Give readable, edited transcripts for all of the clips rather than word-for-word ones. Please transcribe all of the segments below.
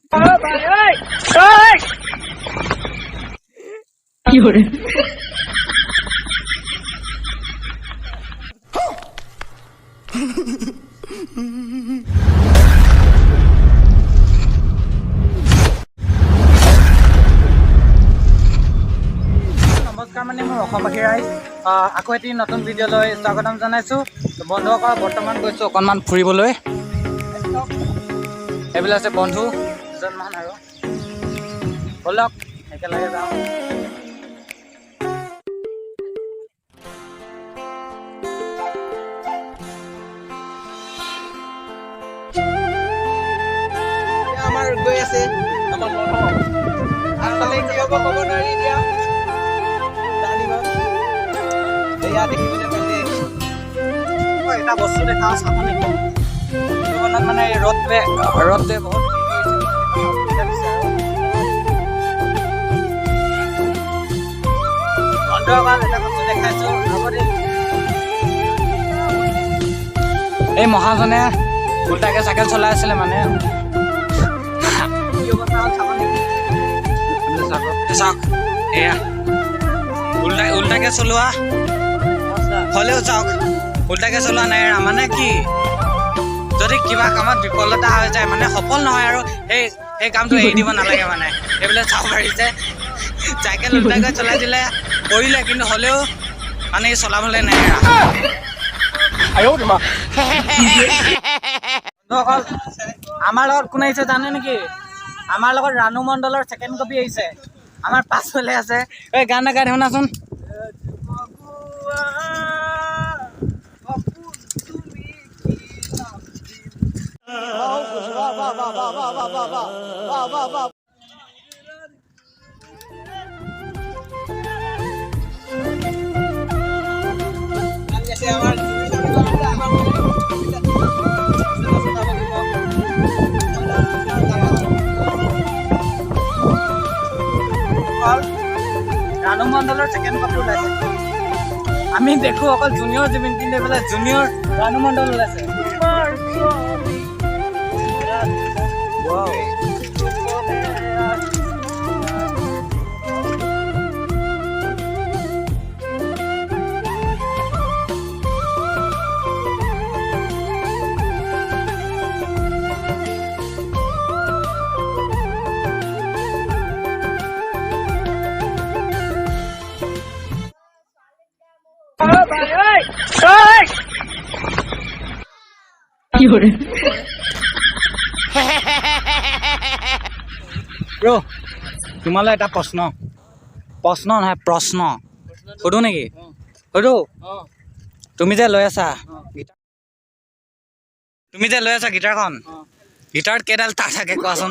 কি কৰে নমস্কাৰ মানে মোৰ অসমবাসী ৰাইজ আকৌ এটি নতুন ভিডিঅ'লৈ স্বাগতম জনাইছোঁ। বন্ধুসকল বৰ্তমান গৈছোঁ অকণমান ফুৰিবলৈ। এইবিলাক আছে বন্ধু দুজনমান আৰু ব'লক একেলগে যাওঁ। আমাৰ গৈ আছে আমাৰ আগফালে কি হ'ব ক'ব নোৱাৰি এতিয়া জানিব এয়া দেখিবলৈ পাইছে এটা বস্তু দেখা চাব নেকি জীৱনত মানে ৰ'দটোৱে বহুত বন্ধুসকল এটা বস্তু দেখাইছোঁ হ'ব দেই। এই মহাজনে উল্টাকে চাইকেল চলাই আছিলে মানে চাওক এয়া উল্টাকে চলোৱা হ'লেও চাওক উল্টাকে চলোৱা নাই মানে কি যদি কিবা কামত বিফলতা হৈ যায় মানে সফল নহয় আৰু সেই কামটো এৰি দিব নালাগে মানে সেইবিলাক চাব পাৰিছে চাইকেল উল্টাকে চলাই দিলে কৰিলে কিন্তু হ'লেও মানে চলাবলৈ নাই বন্ধুসকল আমাৰ লগত কোন আহিছে জানে নেকি? আমাৰ লগত ৰাণু মণ্ডলৰ ছেকেণ্ড কপি আহিছে আমাৰ পাছফালে আছে। এই গান এটা গাই শুনাচোন। ৰাণু মণ্ডলৰ ছেকেণ্ড কপি ওলাইছে। আমি দেখোঁ অকল জুনিয়ৰ জুবিন কিন্তু এইফালে জুনিয়ৰ ৰাণু মণ্ডল ওলাইছে। কি কৰে ব্ৰ তোমালৈ এটা প্ৰশ্ন নহয় প্ৰশ্ন সুধো নেকি? সুধো তুমি যে লৈ আছা গীটাৰখন গীটাৰত কেইডাল তাঁৰ থাকে কোৱাচোন?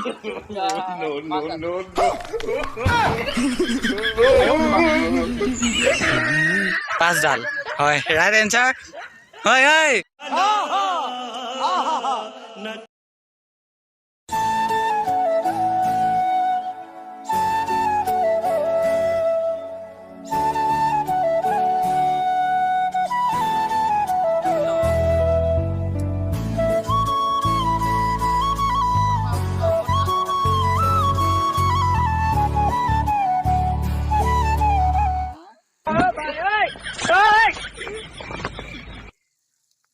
5ডাল হয় ৰাইট এনচাৰ হয়।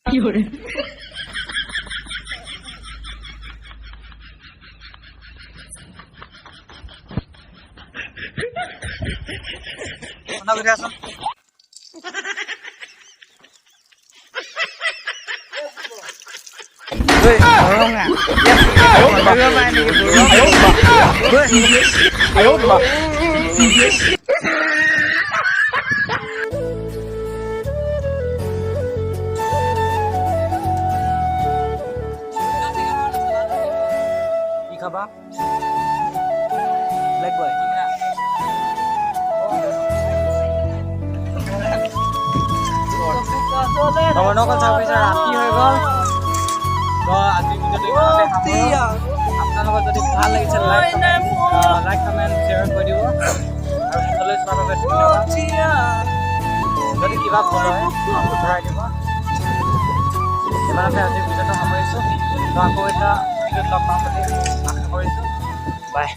কি কৰে কি খাবা? ব্লেক বয় বন্ধুসকল চাব পাৰিছে ৰাতি হৈ গ'ল। তো আজি ভিডিঅ'টো আপোনালোকৰ যদি ভাল লাগিছে লাইক কমেণ্ট শ্বেয়াৰ কৰি দিব আৰু শেষলৈ চোৱাৰ বাবে ধন্যবাদ। যদি কিবা ভুল হয় শুধৰাই দিব। ইমানতে আজি ভিডিঅ'টো সামৰিছোঁ। তো আকৌ এটা ভিডিঅ'ত লগ পাম বুলি আশা কৰিছোঁ। বাই